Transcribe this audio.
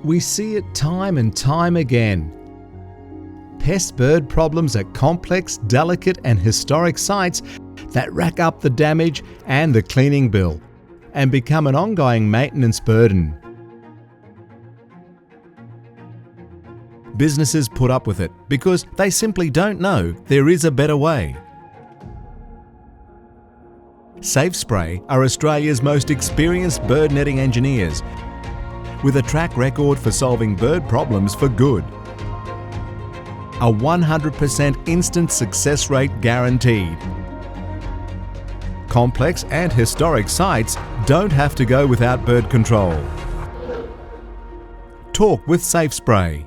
We see it time and time again. Pest-bird problems are complex, delicate and historic sites that rack up the damage and the cleaning bill and become an ongoing maintenance burden. Businesses put up with it because they simply don't know there is a better way. Safe Spray are Australia's most experienced bird netting engineers with a track record for solving bird problems for good. A 100% instant success rate guaranteed. Complex and historic sites don't have to go without bird control. Talk with Safe Spray.